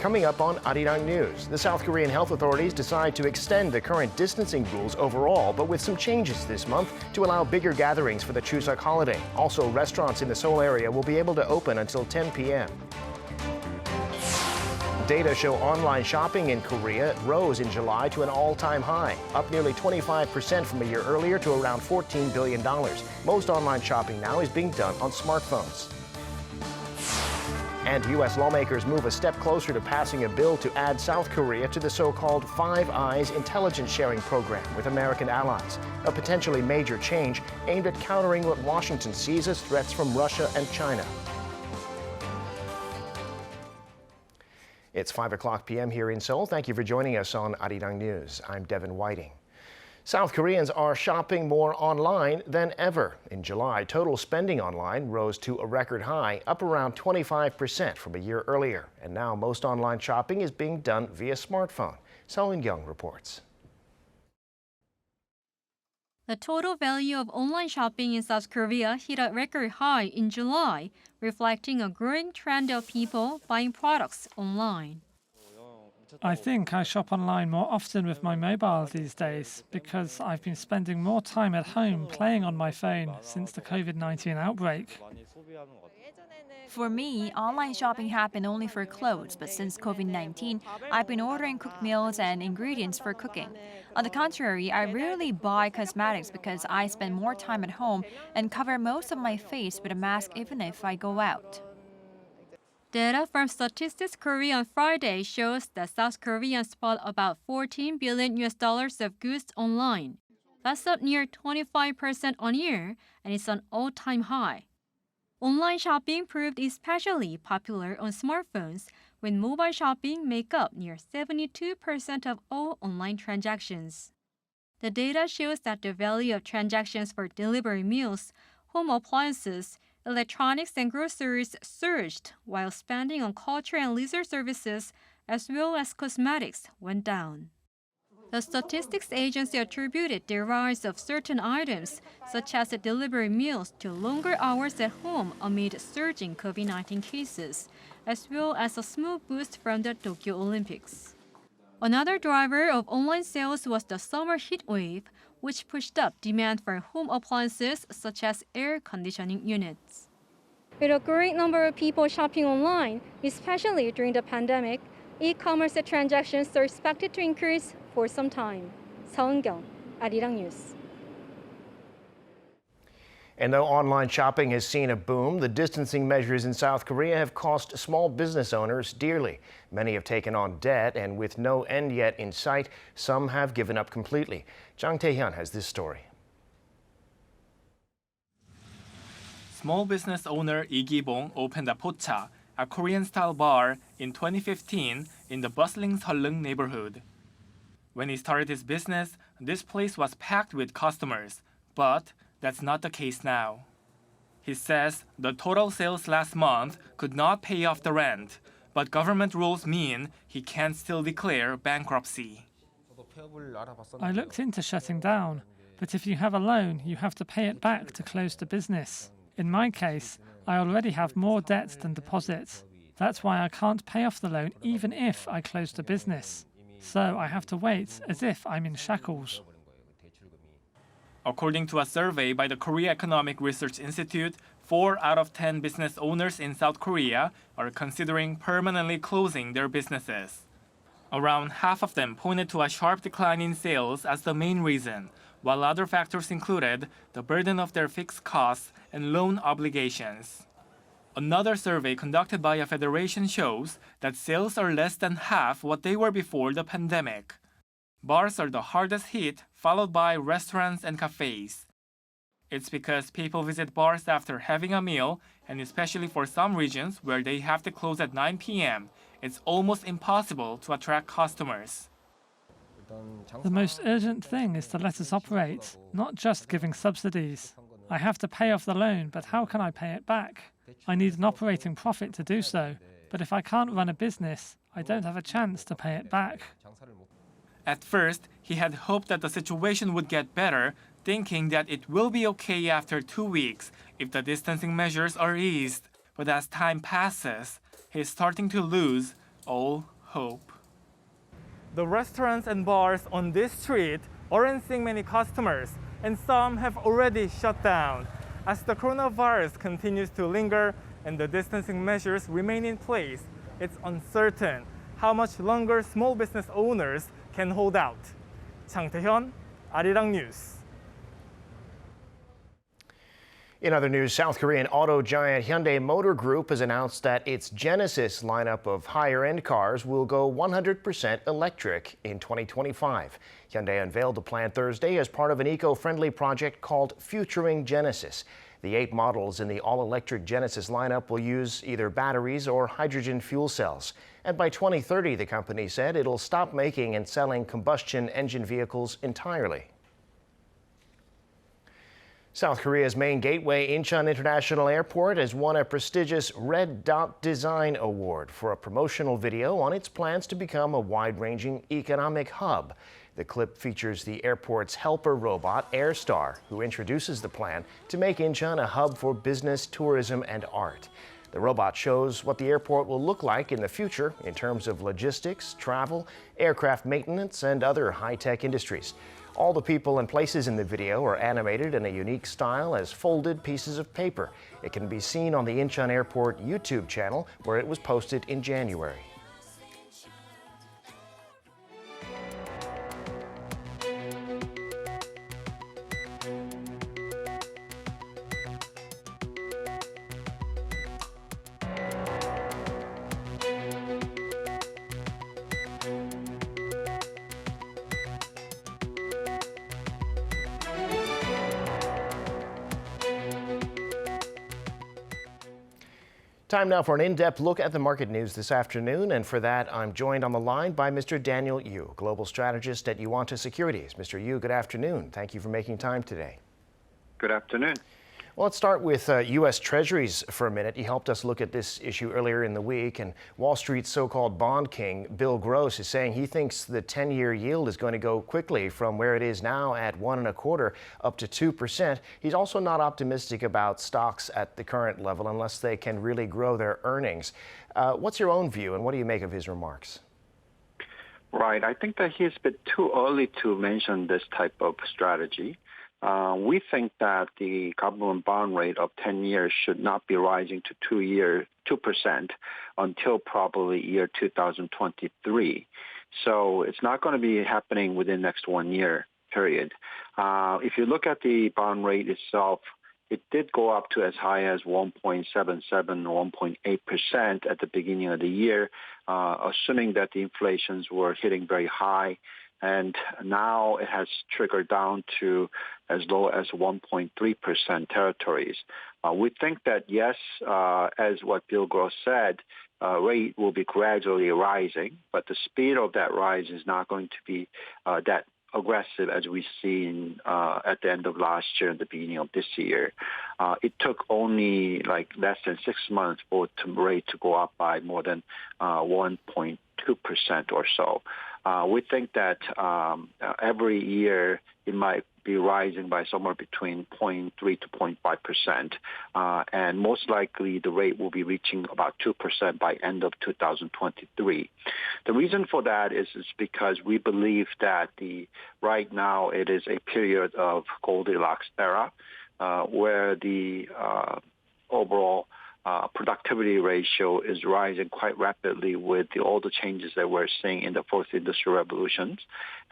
Coming up on Arirang News, the South Korean health authorities decide to extend the current distancing rules overall, but with some changes this month to allow bigger gatherings for the Chuseok holiday. Also, restaurants in the Seoul area will be able to open until 10 p.m. Data show online shopping in Korea rose in July to an all-time high, up nearly 25% from a year earlier to around $14 billion. Most online shopping now is being done on smartphones. And U.S. lawmakers move a step closer to passing a bill to add South Korea to the so-called Five Eyes intelligence sharing program with American allies, a potentially major change aimed at countering what Washington sees as threats from Russia and China. It's 5 p.m. here in Seoul. Thank you for joining us on Arirang News. I'm Devin Whiting. South Koreans are shopping more online than ever. In July, total spending online rose to a record high, up around 25% from a year earlier. And now most online shopping is being done via smartphone. Seo Eun-kyung reports. The total value of online shopping in South Korea hit a record high in July, reflecting a growing trend of people buying products online. I think I shop online more often with my mobile these days because I've been spending more time at home playing on my phone since the COVID-19 outbreak. For me, online shopping happened only for clothes, but since COVID-19, I've been ordering cooked meals and ingredients for cooking. On the contrary, I rarely buy cosmetics because I spend more time at home and cover most of my face with a mask even if I go out. Data from Statistics Korea on Friday shows that South Koreans bought about $14 billion of goods online. That's up near 25% on year, and it's an all-time high. Online shopping proved especially popular on smartphones, when mobile shopping make up near 72% of all online transactions. The data shows that the value of transactions for delivery meals, home appliances, electronics and groceries surged, while spending on culture and leisure services, as well as cosmetics, went down. The statistics agency attributed the rise of certain items, such as the delivery meals, to longer hours at home amid surging COVID-19 cases, as well as a small boost from the Tokyo Olympics. Another driver of online sales was the summer heat wave, which pushed up demand for home appliances such as air conditioning units. With a great number of people shopping online, especially during the pandemic, e-commerce transactions are expected to increase for some time. Seo Eun-kyung, Arirang News. And though online shopping has seen a boom, the distancing measures in South Korea have cost small business owners dearly. Many have taken on debt, and with no end yet in sight, some have given up completely. Jang Tae-hyun has this story. Small business owner Lee Gi-bong opened a pocha, a Korean-style bar, in 2015 in the bustling Seollung neighborhood. When he started his business, this place was packed with customers, but that's not the case now. He says the total sales last month could not pay off the rent, but government rules mean he can still declare bankruptcy. I looked into shutting down, but if you have a loan, you have to pay it back to close the business. In my case, I already have more debt than deposits. That's why I can't pay off the loan even if I close the business. So I have to wait as if I'm in shackles. According to a survey by the Korea Economic Research Institute, 4 out of 10 business owners in South Korea are considering permanently closing their businesses. Around half of them pointed to a sharp decline in sales as the main reason, while other factors included the burden of their fixed costs and loan obligations. Another survey conducted by a federation shows that sales are less than half what they were before the pandemic. Bars are the hardest hit, followed by restaurants and cafes. It's because people visit bars after having a meal, and especially for some regions where they have to close at 9 p.m., it's almost impossible to attract customers. The most urgent thing is to let us operate, not just giving subsidies. I have to pay off the loan, but how can I pay it back? I need an operating profit to do so, but if I can't run a business, I don't have a chance to pay it back. At first, he had hoped that the situation would get better, thinking that it will be okay after 2 weeks if the distancing measures are eased. But as time passes, he's starting to lose all hope. The restaurants and bars on this street aren't seeing many customers, and some have already shut down. As the coronavirus continues to linger and the distancing measures remain in place, it's uncertain how much longer small business owners can hold out. Chang Tae-hyun, Arirang News. In other news, South Korean auto giant Hyundai Motor Group has announced that its Genesis lineup of higher-end cars will go 100% electric in 2025. Hyundai unveiled the plan Thursday as part of an eco-friendly project called Futuring Genesis. The 8 models in the all-electric Genesis lineup will use either batteries or hydrogen fuel cells. And by 2030, the company said it'll stop making and selling combustion engine vehicles entirely. South Korea's main gateway, Incheon International Airport, has won a prestigious Red Dot Design Award for a promotional video on its plans to become a wide-ranging economic hub. The clip features the airport's helper robot, Airstar, who introduces the plan to make Incheon a hub for business, tourism, and art. The robot shows what the airport will look like in the future in terms of logistics, travel, aircraft maintenance, and other high-tech industries. All the people and places in the video are animated in a unique style as folded pieces of paper. It can be seen on the Incheon Airport YouTube channel, where it was posted in January. Time now for an in-depth look at the market news this afternoon, and for that I'm joined on the line by Mr. Daniel Yu, Global Strategist at Yuanta Securities. Mr. Yu, good afternoon. Thank you for making time today. Good afternoon. Well, let's start with U.S. Treasuries for a minute. You helped us look at this issue earlier in the week, and Wall Street's so-called bond king, Bill Gross, is saying he thinks the 10-year yield is going to go quickly from where it is now at 1.25% up to 2%. He's also not optimistic about stocks at the current level unless they can really grow their earnings. What's your own view, and what do you make of his remarks? Right. I think that he's a bit too early to mention this type of strategy. We think that the government bond rate of 10 years should not be rising to 2% until probably year 2023. So it's not going to be happening within the next 1 year period. If you look at the bond rate itself, it did go up to as high as 1.77 or 1.8% at the beginning of the year, assuming that the inflations were hitting very high. And now it has triggered down to as low as 1.3% territories. We think that, yes, as what Bill Gross said, rate will be gradually rising, but the speed of that rise is not going to be that aggressive as we've seen at the end of last year and the beginning of this year. It took only like less than 6 months for the rate to go up by more than 1.2% or so. We think that every year it might be rising by somewhere between 0.3 to 0.5%, and most likely the rate will be reaching about 2% by end of 2023. The reason for that is because we believe that right now it is a period of Goldilocks era, where the overall productivity ratio is rising quite rapidly with all the changes that we're seeing in the fourth industrial revolutions,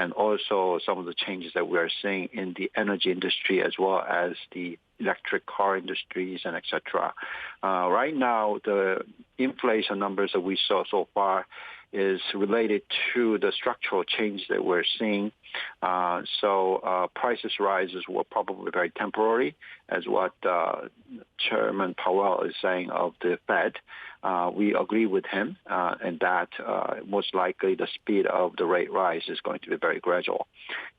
and also some of the changes that we're seeing in the energy industry as well as the electric car industries and etc. Right now, the inflation numbers that we saw so far is related to the structural change that we're seeing. So prices rises were probably very temporary, as what Chairman Powell is saying of the Fed. We agree with him in that most likely the speed of the rate rise is going to be very gradual.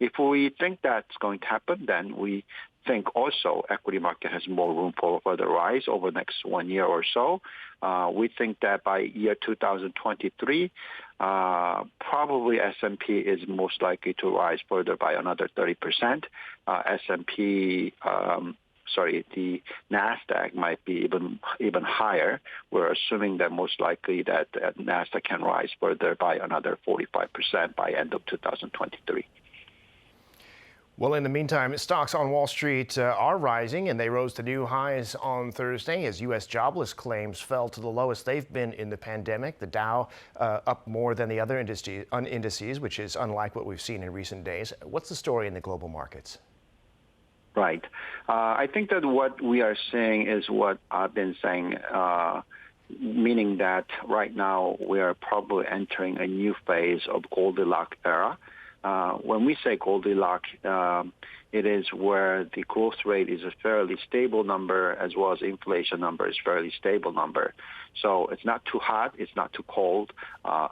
If we think that's going to happen, then we think also equity market has more room for further rise over the next 1 year or so. We think that by year 2023, probably S&P is most likely to rise further by another 30%. S&P the Nasdaq might be even higher. We're assuming that most likely that Nasdaq can rise further by another 45% by end of 2023. Well, in the meantime, stocks on Wall Street are rising, and they rose to new highs on Thursday as U.S. jobless claims fell to the lowest they've been in the pandemic. The Dow up more than the other indices, which is unlike what we've seen in recent days. What's the story in the global markets? Right. I think that what we are seeing is what I've been saying, meaning that right now we are probably entering a new phase of Goldilocks era. When we say Goldilocks, it is where the growth rate is a fairly stable number as well as inflation number is fairly stable number. So it's not too hot, it's not too cold,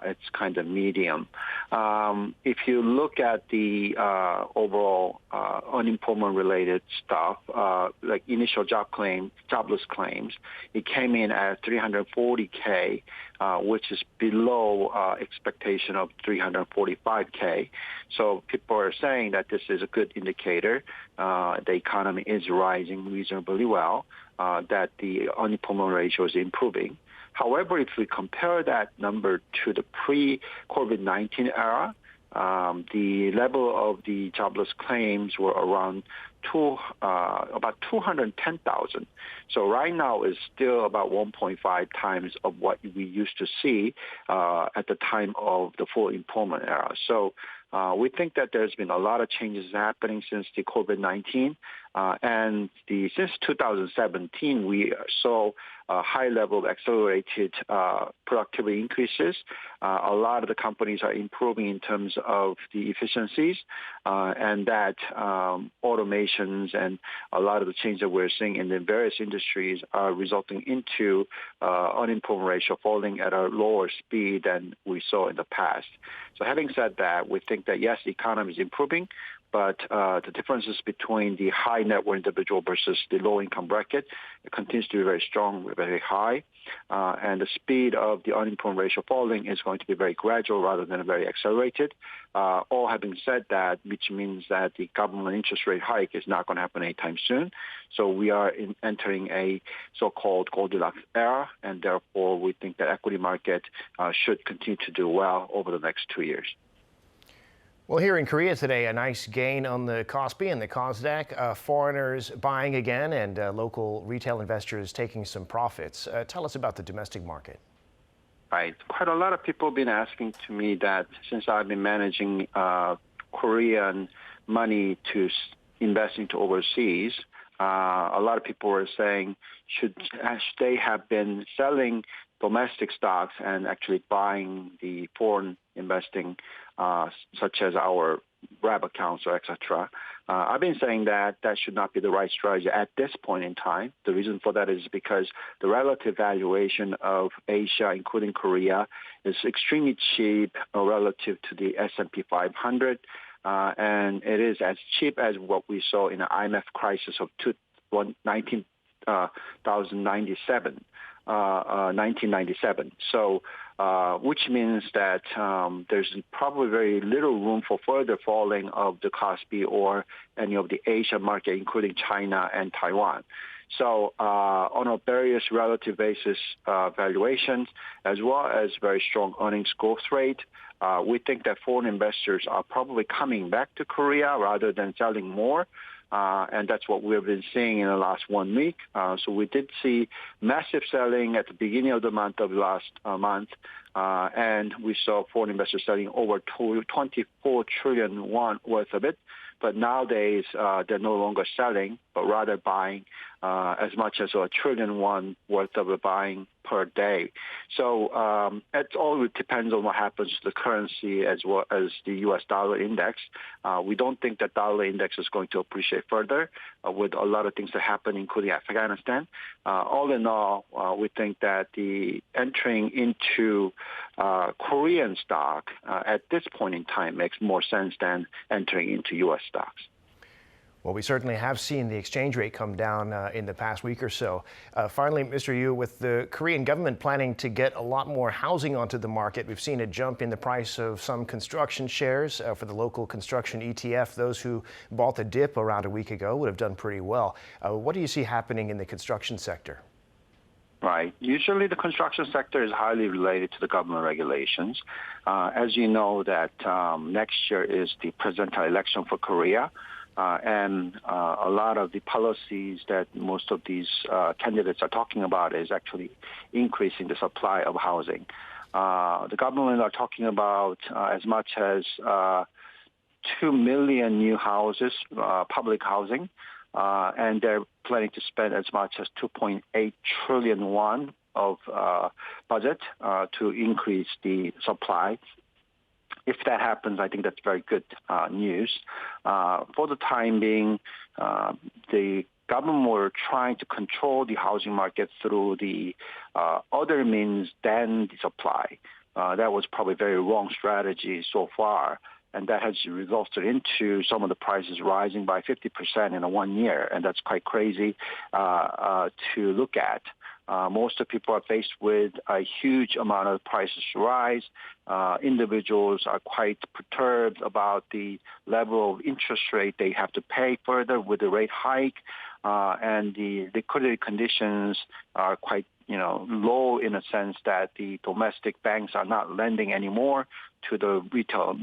it's kind of medium. If you look at the overall unemployment-related stuff, like initial jobless claims, it came in at 340K, which is below expectation of 345K. So people are saying that this is a good indicator. The economy is rising reasonably well, that the unemployment ratio is improving. However, if we compare that number to the pre-COVID-19 era, the level of the jobless claims were around about 210,000. So right now is still about 1.5 times of what we used to see at the time of the full employment era. So we think that there's been a lot of changes happening since the COVID-19. And since 2017, we saw a high level of accelerated productivity increases. A lot of the companies are improving in terms of the efficiencies, and that automations and a lot of the change that we're seeing in the various industries are resulting into unemployment ratio falling at a lower speed than we saw in the past. So having said that, we think that, yes, the economy is improving, but the differences between the high net worth individual versus the low income bracket, it continues to be very strong, very high. And the speed of the unemployment ratio falling is going to be very gradual rather than very accelerated. All having said that, which means that the government interest rate hike is not going to happen anytime soon. So we are entering a so-called Goldilocks era, and therefore we think that equity market should continue to do well over the next 2 years. Well, here in Korea today, a nice gain on the Kospi and the Kosdaq. Foreigners buying again and local retail investors taking some profits. Tell us about the domestic market. Right. Quite a lot of people have been asking to me that since I've been managing Korean money to invest into overseas, a lot of people were saying, should they have been selling domestic stocks and actually buying the foreign investing, such as our wrap accounts or etc. I've been saying that should not be the right strategy at this point in time. The reason for that is because the relative valuation of Asia, including Korea, is extremely cheap relative to the S&P 500. And it is as cheap as what we saw in the IMF crisis of 1997. So, which means that there's probably very little room for further falling of the Kospi or any of the Asian market, including China and Taiwan. So on a various relative basis valuations, as well as very strong earnings growth rate, we think that foreign investors are probably coming back to Korea rather than selling more. And that's what we've been seeing in the last 1 week. So we did see massive selling at the beginning of the month of last month. And we saw foreign investors selling over 24 trillion won worth of it. But nowadays, they're no longer selling, but rather buying as much as 1 trillion won worth of buying per day. So it all depends on what happens to the currency as well as the U.S. dollar index. We don't think that dollar index is going to appreciate further with a lot of things that happen, including Afghanistan. All in all, we think that the entering into Korean stock at this point in time makes more sense than entering into U.S. stocks. Well, we certainly have seen the exchange rate come down in the past week or so. Finally, Mr. Yu, with the Korean government planning to get a lot more housing onto the market, we've seen a jump in the price of some construction shares for the local construction ETF. Those who bought the dip around a week ago would have done pretty well. What do you see happening in the construction sector? Right. Usually the construction sector is highly related to the government regulations. As you know, that next year is the presidential election for Korea. And a lot of the policies that most of these candidates are talking about is actually increasing the supply of housing. The government are talking about as much as 2 million new houses, public housing, and they're planning to spend as much as 2.8 trillion won of budget to increase the supply. If that happens, I think that's very good news. For the time being, the government were trying to control the housing market through the other means than the supply. That was probably a very wrong strategy so far, and that has resulted into some of the prices rising by 50% in 1 year, and that's quite crazy to look at. Most of the people are faced with a huge amount of prices rise. Individuals are quite perturbed about the level of interest rate they have to pay further with the rate hike, and the liquidity conditions are quite low in a sense that the domestic banks are not lending anymore to the retail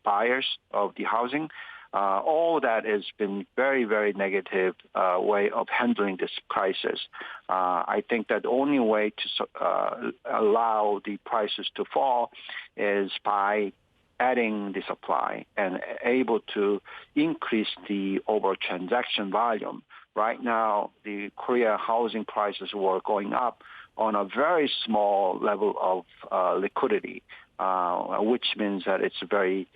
buyers of the housing. All that has been very, very negative way of handling this crisis. I think that the only way to allow the prices to fall is by adding the supply and able to increase the overall transaction volume. Right now, the Korea housing prices were going up on a very small level of liquidity. Which means that it's very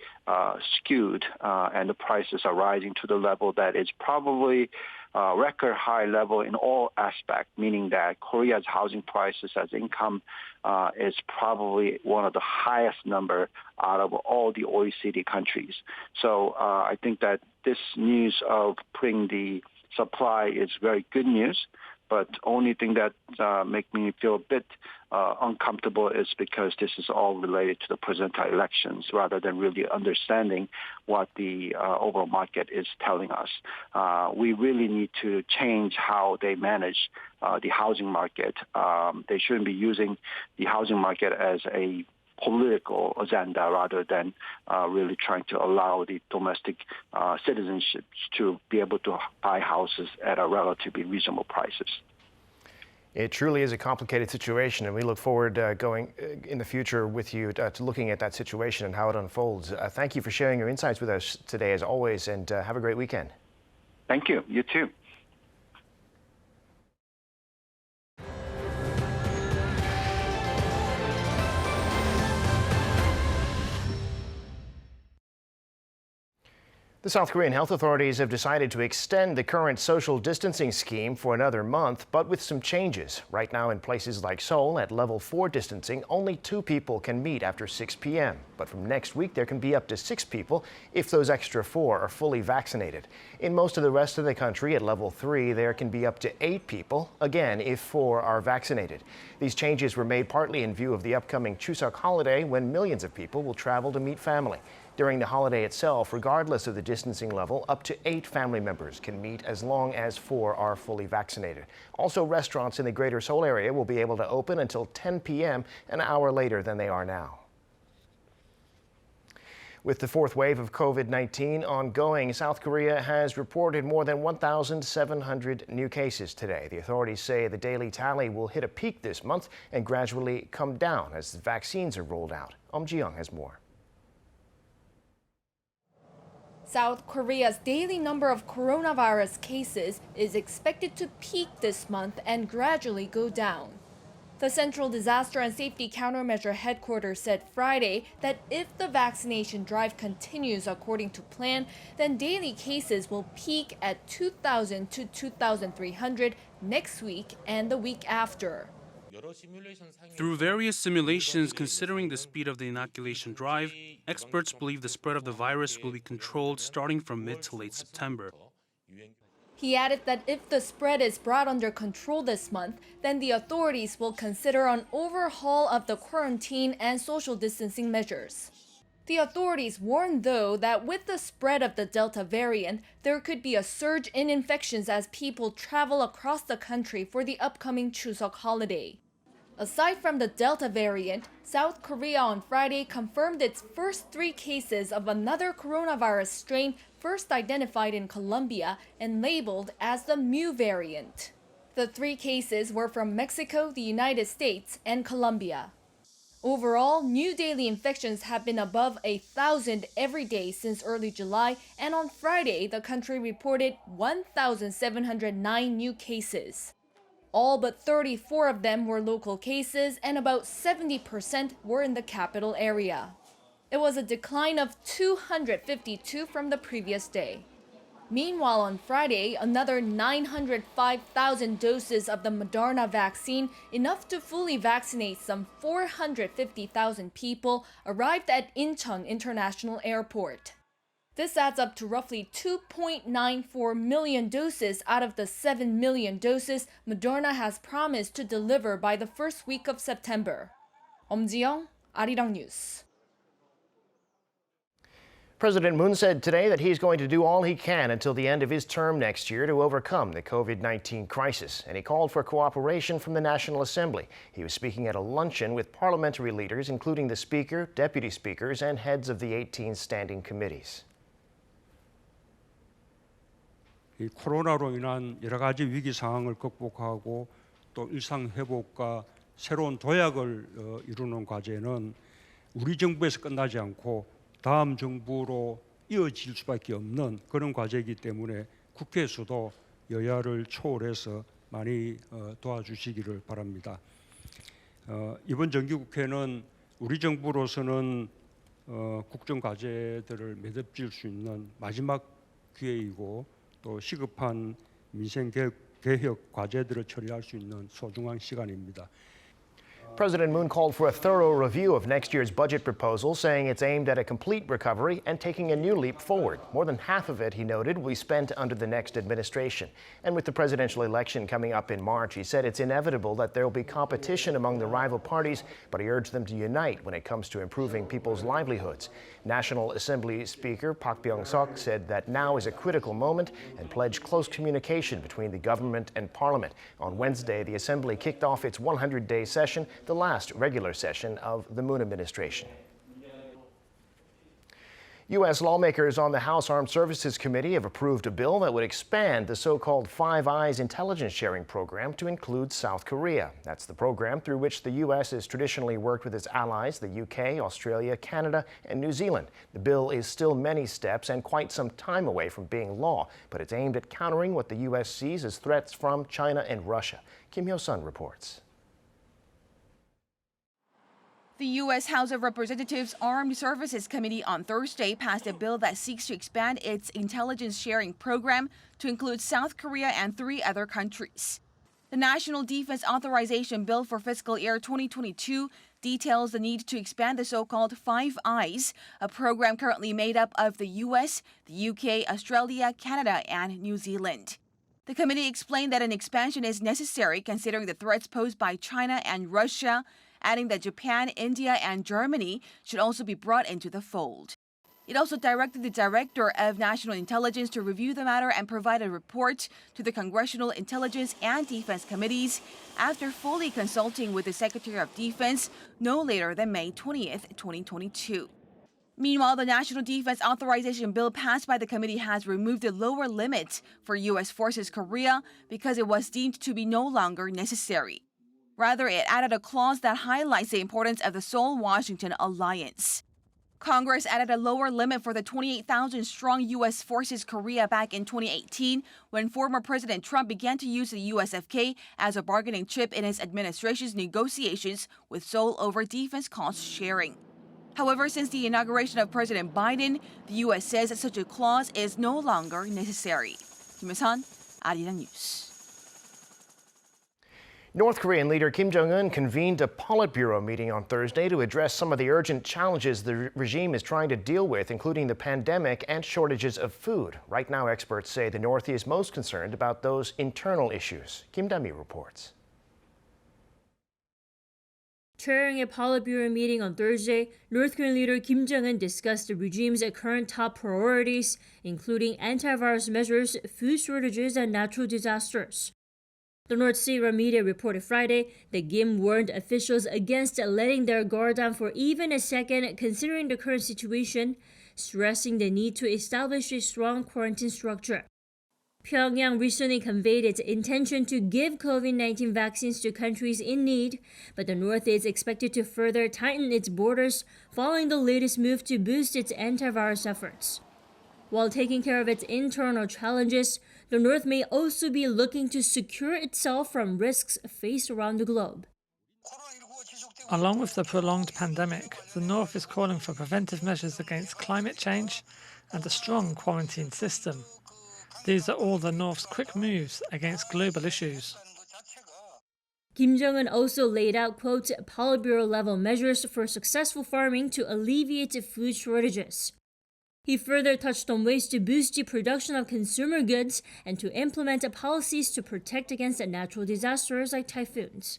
skewed, and the prices are rising to the level that is probably record high level in all aspects, meaning that Korea's housing prices as income is probably one of the highest number out of all the OECD countries. So I think that this news of putting the supply is very good news. But only thing that make me feel a bit uncomfortable is because this is all related to the presidential elections rather than really understanding what the overall market is telling us. We really need to change how they manage the housing market. They shouldn't be using the housing market as a political agenda rather than really trying to allow the domestic citizenships to be able to buy houses at a relatively reasonable prices. It truly is a complicated situation, and we look forward going in the future with you to looking at that situation and how it unfolds. Thank you for sharing your insights with us today, as always, and have a great weekend. Thank you. You too. The South Korean health authorities have decided to extend the current social distancing scheme for another month, but with some changes. Right now, in places like Seoul, at level 4 distancing, only 2 people can meet after 6 p.m. But from next week, there can be up to 6 people if those extra 4 are fully vaccinated. In most of the rest of the country, at level 3, there can be up to 8 people, again, if 4 are vaccinated. These changes were made partly in view of the upcoming Chuseok holiday, when millions of people will travel to meet family. During the holiday itself, regardless of the distancing level, up to 8 family members can meet as long as 4 are fully vaccinated. Also, restaurants in the greater Seoul area will be able to open until 10 p.m., an hour later than they are now. With the 4th wave of COVID-19 ongoing, South Korea has reported more than 1,700 new cases today. The authorities say the daily tally will hit a peak this month and gradually come down as the vaccines are rolled out. Ji-young has more. South Korea's daily number of coronavirus cases is expected to peak this month and gradually go down. The Central Disaster and Safety Countermeasure Headquarters said Friday that if the vaccination drive continues according to plan, then daily cases will peak at 2,000 to 2,300 next week and the week after. Through various simulations considering the speed of the inoculation drive, experts believe the spread of the virus will be controlled starting from mid to late September. He added that if the spread is brought under control this month, then the authorities will consider an overhaul of the quarantine and social distancing measures. The authorities warned, though, that with the spread of the Delta variant, there could be a surge in infections as people travel across the country for the upcoming Chuseok holiday. Aside from the Delta variant, South Korea on Friday confirmed its first 3 cases of another coronavirus strain first identified in Colombia and labeled as the Mu variant. The 3 cases were from Mexico, the United States, and Colombia. Overall, new daily infections have been above 1,000 every day since early July, and on Friday, the country reported 1,709 new cases. All but 34 of them were local cases, and about 70% were in the capital area. It was a decline of 252 from the previous day. Meanwhile, on Friday, another 905,000 doses of the Moderna vaccine, enough to fully vaccinate some 450,000 people, arrived at Incheon International Airport. This adds up to roughly 2.94 million doses out of the 7 million doses Moderna has promised to deliver by the first week of September. 엄지영, Arirang News. President Moon said today that he's going to do all he can until the end of his term next year to overcome the COVID-19 crisis, and he called for cooperation from the National Assembly. He was speaking at a luncheon with parliamentary leaders, including the Speaker, deputy speakers, and heads of the 18 standing committees. 이 코로나로 인한 여러 가지 위기 상황을 극복하고 또 일상 회복과 새로운 도약을 이루는 과제는 우리 정부에서 끝나지 않고 다음 정부로 이어질 수밖에 없는 그런 과제이기 때문에 국회에서도 여야를 초월해서 많이 도와주시기를 바랍니다. 이번 정기국회는 우리 정부로서는 국정 과제들을 매듭질 수 있는 마지막 기회이고 또 시급한 민생 개혁 과제들을 처리할 수 있는 소중한 시간입니다. President Moon called for a thorough review of next year's budget proposal, saying it's aimed at a complete recovery and taking a new leap forward. More than half of it, he noted, will be spent under the next administration. And with the presidential election coming up in March, he said it's inevitable that there will be competition among the rival parties, but he urged them to unite when it comes to improving people's livelihoods. National Assembly Speaker Park Byung-seok said that now is a critical moment and pledged close communication between the government and parliament. On Wednesday, the Assembly kicked off its 100-day session, the last regular session of the Moon administration. U.S. lawmakers on the House Armed Services Committee have approved a bill that would expand the so-called Five Eyes intelligence sharing program to include South Korea. That's the program through which the U.S. has traditionally worked with its allies, the U.K., Australia, Canada, and New Zealand. The bill is still many steps and quite some time away from being law, but it's aimed at countering what the U.S. sees as threats from China and Russia. Kim Hyo-sun reports. The U.S. House of Representatives Armed Services Committee on Thursday passed a bill that seeks to expand its intelligence sharing program to include South Korea and 3 other countries. The National Defense Authorization Bill for fiscal year 2022 details the need to expand the so-called Five Eyes, a program currently made up of the U.S., the U.K., Australia, Canada, and New Zealand. The committee explained that an expansion is necessary considering the threats posed by China and Russia, adding that Japan, India, and Germany should also be brought into the fold. It also directed the Director of National Intelligence to review the matter and provide a report to the Congressional Intelligence and Defense Committees after fully consulting with the Secretary of Defense no later than May 20th, 2022. Meanwhile, the National Defense Authorization Bill passed by the committee has removed the lower limit for U.S. forces Korea because it was deemed to be no longer necessary. Rather, it added a clause that highlights the importance of the Seoul-Washington alliance. Congress added a lower limit for the 28,000-strong U.S. forces Korea back in 2018 when former President Trump began to use the USFK as a bargaining chip in his administration's negotiations with Seoul over defense cost sharing. However, since the inauguration of President Biden, the U.S. says that such a clause is no longer necessary. Kim Hyo-sun, Arirang News. North Korean leader Kim Jong-un convened a politburo meeting on Thursday to address some of the urgent challenges the regime is trying to deal with, including the pandemic and shortages of food. Right now, experts say the North is most concerned about those internal issues. Kim Dami reports. Chairing a politburo meeting on Thursday, North Korean leader Kim Jong-un discussed the regime's current top priorities, including antivirus measures, food shortages, and natural disasters. The North Syrian media reported Friday that Kim warned officials against letting their guard down for even a second considering the current situation, stressing the need to establish a strong quarantine structure. Pyongyang recently conveyed its intention to give COVID-19 vaccines to countries in need, but the North is expected to further tighten its borders following the latest move to boost its antivirus efforts. While taking care of its internal challenges, the North may also be looking to secure itself from risks faced around the globe. Along with the prolonged pandemic, the North is calling for preventive measures against climate change and a strong quarantine system. These are all the North's quick moves against global issues. Kim Jong-un also laid out, quote, politburo-level measures for successful farming to alleviate food shortages. He further touched on ways to boost the production of consumer goods and to implement policies to protect against natural disasters like typhoons.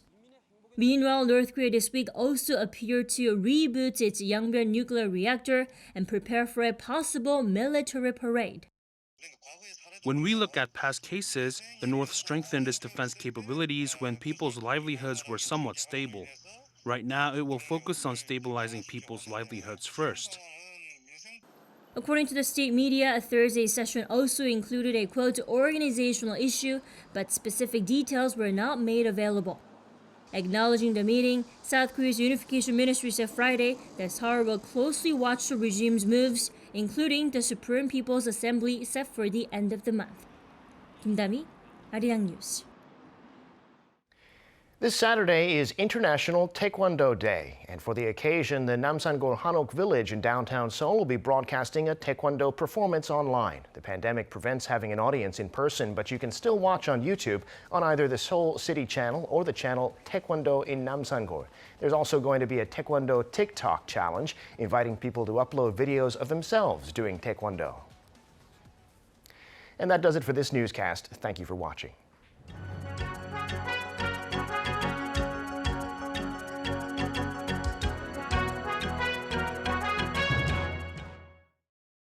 Meanwhile, North Korea this week also appeared to reboot its Yongbyon nuclear reactor and prepare for a possible military parade. When we look at past cases, the North strengthened its defense capabilities when people's livelihoods were somewhat stable. Right now, it will focus on stabilizing people's livelihoods first. According to the state media, a Thursday session also included a, quote, organizational issue, but specific details were not made available. Acknowledging the meeting, South Korea's Unification Ministry said Friday that Seoul will closely watch the regime's moves, including the Supreme People's Assembly set for the end of the month. Kim Dami, Arirang News. This Saturday is International Taekwondo Day, and for the occasion, the Namsangol Hanok Village in downtown Seoul will be broadcasting a Taekwondo performance online. The pandemic prevents having an audience in person, but you can still watch on YouTube on either the Seoul City channel or the channel Taekwondo in Namsangol. There's also going to be a Taekwondo TikTok challenge, inviting people to upload videos of themselves doing Taekwondo. And that does it for this newscast. Thank you for watching.